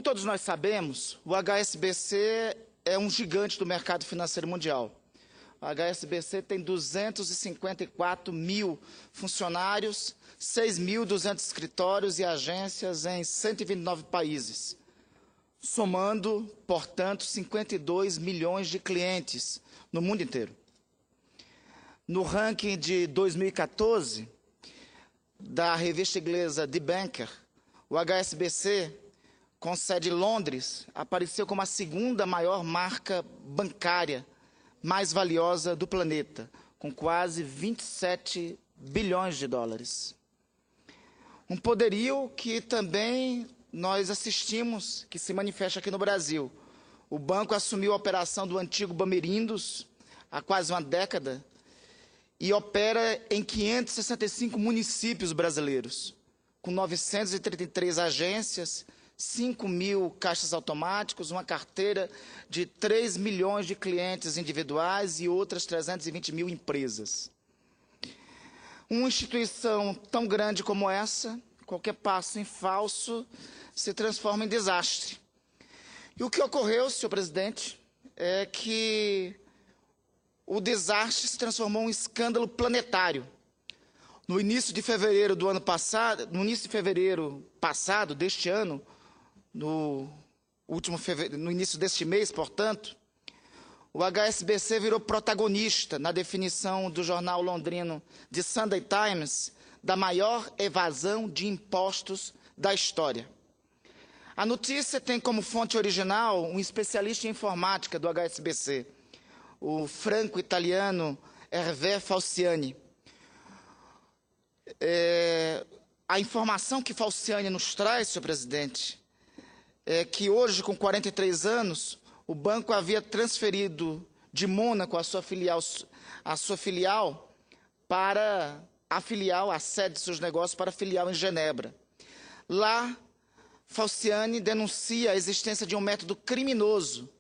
todos nós sabemos, o HSBC é um gigante do mercado financeiro mundial. O HSBC tem 254 mil funcionários, 6.200 escritórios e agências em 129 países, somando, portanto, 52 milhões de clientes no mundo inteiro. No ranking de 2014, da revista inglesa The Banker, o HSBC, com sede em Londres, apareceu como a segunda maior marca bancária mais valiosa do planeta, com quase 27 bilhões de dólares. Um poderio que também nós assistimos, que se manifesta aqui no Brasil. O banco assumiu a operação do antigo Bamerindos há quase uma década e opera em 565 municípios brasileiros, com 933 agências, 5 mil caixas automáticos, uma carteira de 3 milhões de clientes individuais e outras 320 mil empresas. Uma instituição tão grande como essa, qualquer passo em falso se transforma em desastre. E o que ocorreu, senhor presidente, é que o desastre se transformou em um escândalo planetário. No início de fevereiro do ano passado, deste ano, no início deste mês, portanto, o HSBC virou protagonista na definição do jornal londrino The Sunday Times da maior evasão de impostos da história. A notícia tem como fonte original um especialista em informática do HSBC, o franco-italiano Hervé Falciani. A informação que Falciani nos traz, senhor presidente, é que hoje, com 43 anos, o banco havia transferido de Mônaco a sua filial para a sede de seus negócios para a filial em Genebra. Lá, Falciani denuncia a existência de um método criminoso,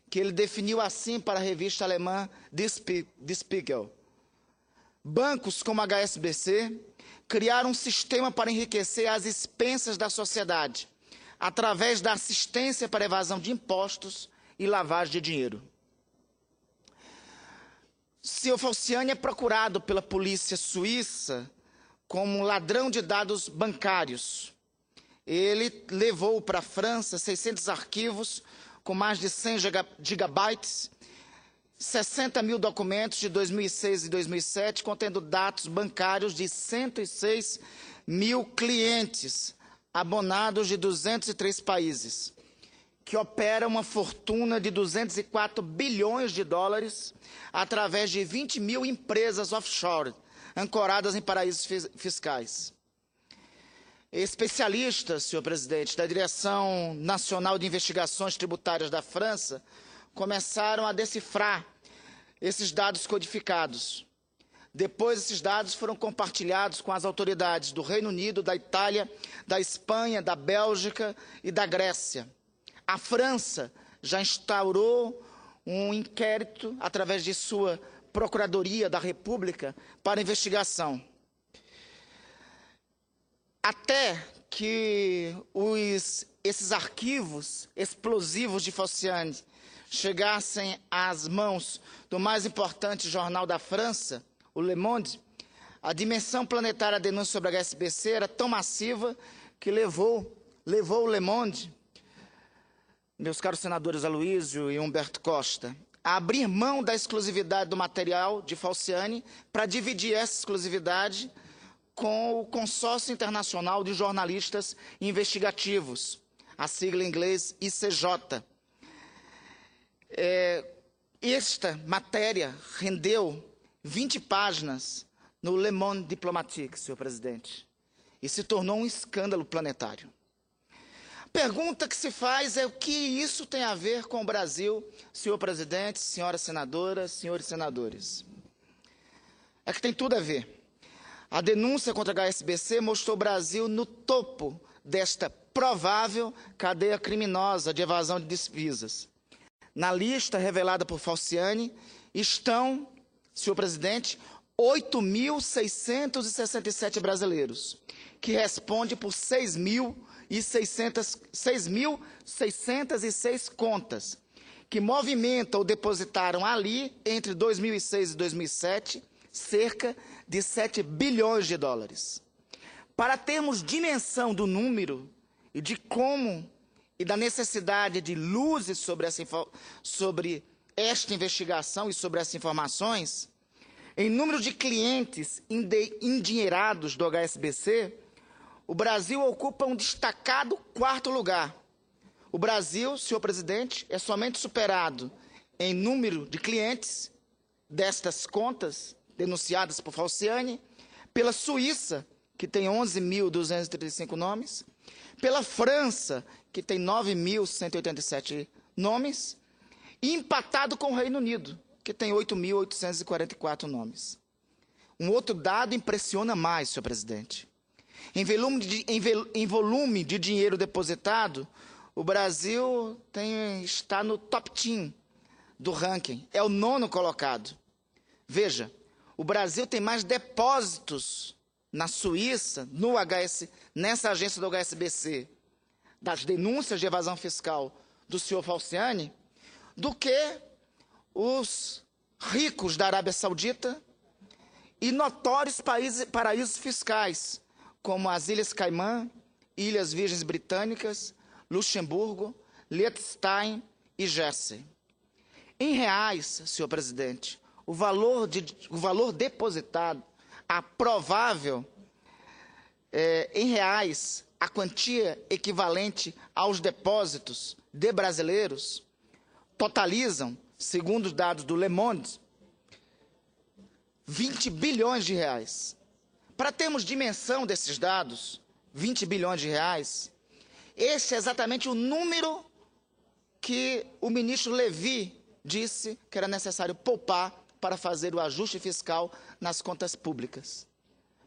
que ele definiu assim para a revista alemã Der Spiegel. Bancos como a HSBC criaram um sistema para enriquecer às expensas da sociedade, através da assistência para evasão de impostos e lavagem de dinheiro. Senhor Falciani é procurado pela polícia suíça como ladrão de dados bancários. Ele levou para a França 600 arquivos com mais de 100 gigabytes, 60 mil documentos de 2006 e 2007, contendo dados bancários de 106 mil clientes, abonados de 203 países, que opera uma fortuna de 204 bilhões de dólares através de 20 mil empresas offshore, ancoradas em paraísos fiscais. Especialistas, senhor presidente, da Direção Nacional de Investigações Tributárias da França começaram a decifrar esses dados codificados. Depois, esses dados foram compartilhados com as autoridades do Reino Unido, da Itália, da Espanha, da Bélgica e da Grécia. A França já instaurou um inquérito, através de sua Procuradoria da República, para investigação. Até que esses arquivos explosivos de Falciani chegassem às mãos do mais importante jornal da França, o Le Monde, a dimensão planetária da denúncia sobre a HSBC era tão massiva que levou o Le Monde, meus caros senadores Aloysio e Humberto Costa, a abrir mão da exclusividade do material de Falciani para dividir essa exclusividade com o Consórcio Internacional de Jornalistas Investigativos, a sigla em inglês ICJ. Esta matéria rendeu 20 páginas no Le Monde Diplomatique, senhor presidente, e se tornou um escândalo planetário. A pergunta que se faz é o que isso tem a ver com o Brasil, senhor presidente, senhoras senadoras, senhores senadores. É que tem tudo a ver. A denúncia contra a HSBC mostrou o Brasil no topo desta provável cadeia criminosa de evasão de divisas. Na lista revelada por Falciani estão, senhor presidente, 8.667 brasileiros, que responde por 6.000 6.606 contas, que movimentam ou depositaram ali, entre 2006 e 2007, cerca de 7 bilhões de dólares. Para termos dimensão do número e de como e da necessidade de luzes sobre esta investigação e sobre essas informações, em número de clientes endinheirados do HSBC, o Brasil ocupa um destacado 4º lugar. O Brasil, senhor presidente, é somente superado em número de clientes destas contas denunciadas por Falciani, pela Suíça, que tem 11.235 nomes, pela França, que tem 9.187 nomes, e empatado com o Reino Unido, que tem 8.844 nomes. Um outro dado impressiona mais, senhor presidente. Em volume de dinheiro depositado, o Brasil está no top 10 do ranking, é o 9º colocado. Veja, o Brasil tem mais depósitos na Suíça, nessa agência do HSBC, das denúncias de evasão fiscal do senhor Falciani, do que os ricos da Arábia Saudita e notórios paraísos fiscais, como as Ilhas Caimã, Ilhas Virgens Britânicas, Luxemburgo, Liechtenstein e Jersey. Em reais, senhor presidente, o valor depositado, a provável, em reais, a quantia equivalente aos depósitos de brasileiros, totalizam, segundo os dados do Le Monde, 20 bilhões de reais. Para termos dimensão desses dados, 20 bilhões de reais, esse é exatamente o número que o ministro Levi disse que era necessário poupar para fazer o ajuste fiscal nas contas públicas.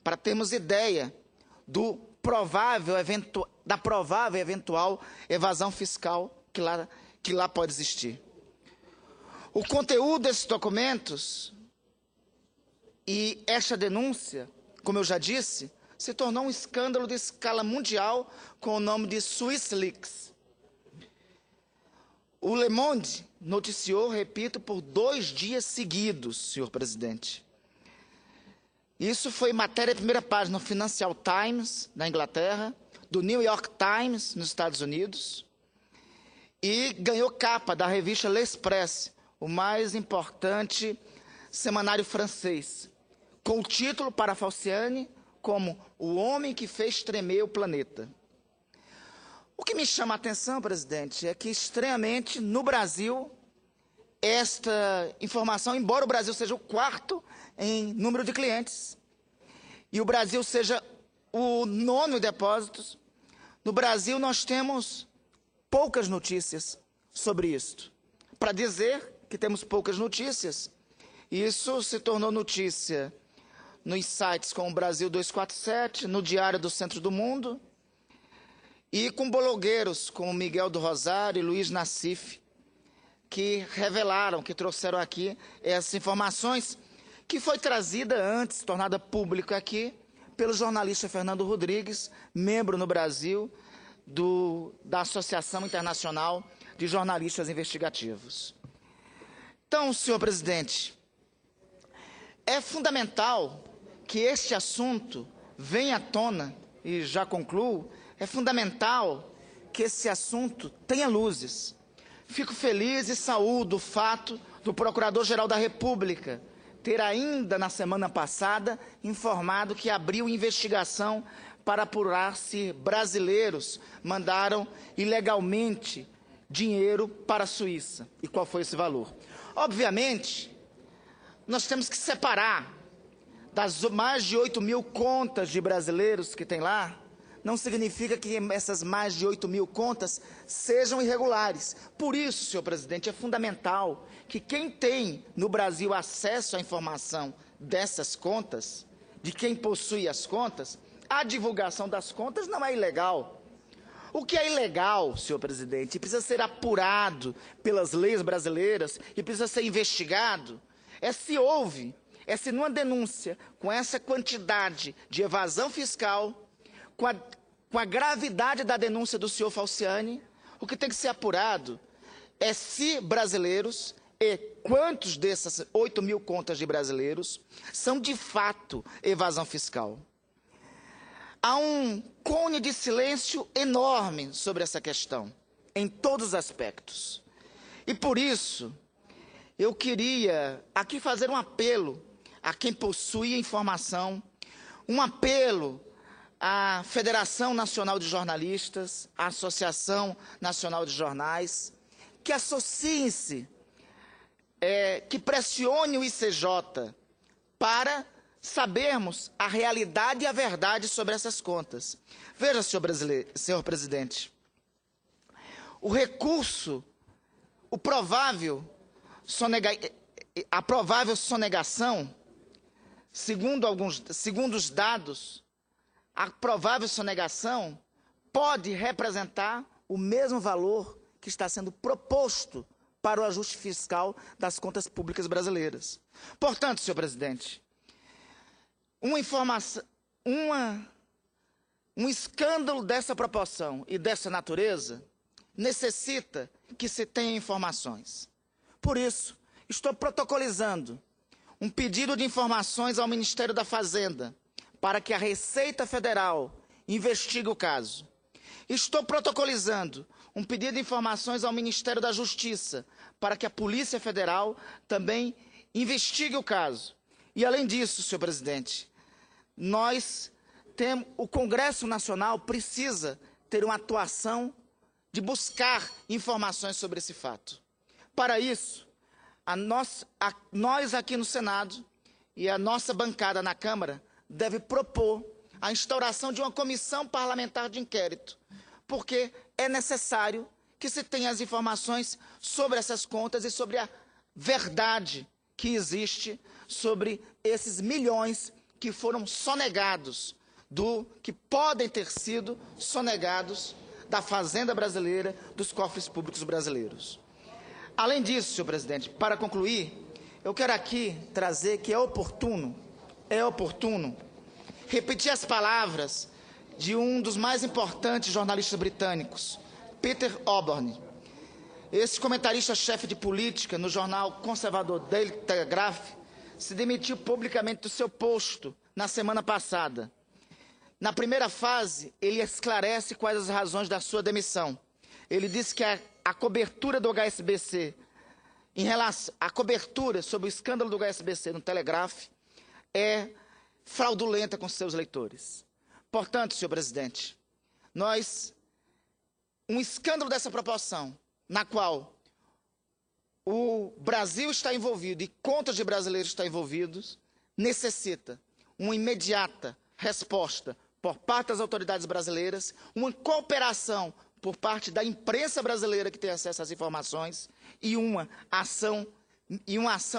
Para termos ideia da provável eventual evasão fiscal que lá pode existir. O conteúdo desses documentos e esta denúncia, como eu já disse, se tornou um escândalo de escala mundial com o nome de SwissLeaks. O Le Monde noticiou, repito, por 2 dias seguidos, senhor presidente. Isso foi matéria de primeira página no Financial Times, na Inglaterra, do New York Times, nos Estados Unidos, e ganhou capa da revista L'Express, o mais importante semanário francês, com o título para Falciani como O Homem que Fez Tremer o Planeta. O que me chama a atenção, presidente, é que estranhamente no Brasil, esta informação, embora o Brasil seja o 4º em número de clientes, e o Brasil seja o 9º em depósitos, no Brasil nós temos poucas notícias sobre isto. Para dizer que temos poucas notícias, isso se tornou notícia nos sites como o Brasil 247, no Diário do Centro do Mundo, e com blogueiros como Miguel do Rosário e Luiz Nassif, que revelaram, que trouxeram aqui essas informações, que foi trazida antes, tornada pública aqui, pelo jornalista Fernando Rodrigues, membro no Brasil da Associação Internacional de Jornalistas Investigativos. Então, senhor presidente, é fundamental que este assunto venha à tona, e já concluo, é fundamental que esse assunto tenha luzes. Fico feliz e saúdo o fato do Procurador-Geral da República ter ainda na semana passada informado que abriu investigação para apurar se brasileiros mandaram ilegalmente dinheiro para a Suíça e qual foi esse valor. Obviamente, nós temos que separar das mais de 8.000 contas de brasileiros que tem lá. Não significa que essas mais de 8.000 contas sejam irregulares. Por isso, senhor presidente, é fundamental que quem tem no Brasil acesso à informação dessas contas, de quem possui as contas, a divulgação das contas não é ilegal. O que é ilegal, senhor presidente, e precisa ser apurado pelas leis brasileiras e precisa ser investigado, é se numa denúncia com essa quantidade de evasão fiscal, com a com a gravidade da denúncia do senhor Falciani, o que tem que ser apurado é se brasileiros e quantos dessas 8 mil contas de brasileiros são de fato evasão fiscal. Há um cone de silêncio enorme sobre essa questão, em todos os aspectos. E por isso, eu queria aqui fazer um apelo a quem possui informação, um apelo à Federação Nacional de Jornalistas, à Associação Nacional de Jornais, que associem-se, que pressione o ICJ para sabermos a realidade e a verdade sobre essas contas. Veja, senhor presidente, o recurso, a provável sonegação, segundo os dados, a provável sonegação pode representar o mesmo valor que está sendo proposto para o ajuste fiscal das contas públicas brasileiras. Portanto, senhor presidente, um escândalo dessa proporção e dessa natureza necessita que se tenha informações. Por isso, estou protocolizando um pedido de informações ao Ministério da Fazenda para que a Receita Federal investigue o caso. Estou protocolizando um pedido de informações ao Ministério da Justiça para que a Polícia Federal também investigue o caso. E, além disso, senhor presidente, o Congresso Nacional precisa ter uma atuação de buscar informações sobre esse fato. Para isso, nós aqui no Senado e a nossa bancada na Câmara deve propor a instauração de uma comissão parlamentar de inquérito, porque é necessário que se tenha as informações sobre essas contas e sobre a verdade que existe sobre esses milhões que foram sonegados, que podem ter sido sonegados da Fazenda Brasileira, dos cofres públicos brasileiros. Além disso, senhor presidente, para concluir, eu quero aqui trazer que é oportuno repetir as palavras de um dos mais importantes jornalistas britânicos, Peter Oborne. Esse comentarista-chefe de política no jornal conservador Daily Telegraph se demitiu publicamente do seu posto na semana passada. Na primeira fase, ele esclarece quais as razões da sua demissão. Ele disse que a cobertura do HSBC, a cobertura sobre o escândalo do HSBC no Telegraph, é fraudulenta com seus leitores. Portanto, senhor presidente, um escândalo dessa proporção, na qual o Brasil está envolvido e contas de brasileiros estão envolvidos, necessita uma imediata resposta por parte das autoridades brasileiras, uma cooperação por parte da imprensa brasileira que tem acesso às informações e uma ação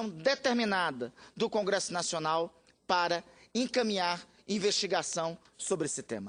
determinada do Congresso Nacional para encaminhar investigação sobre esse tema.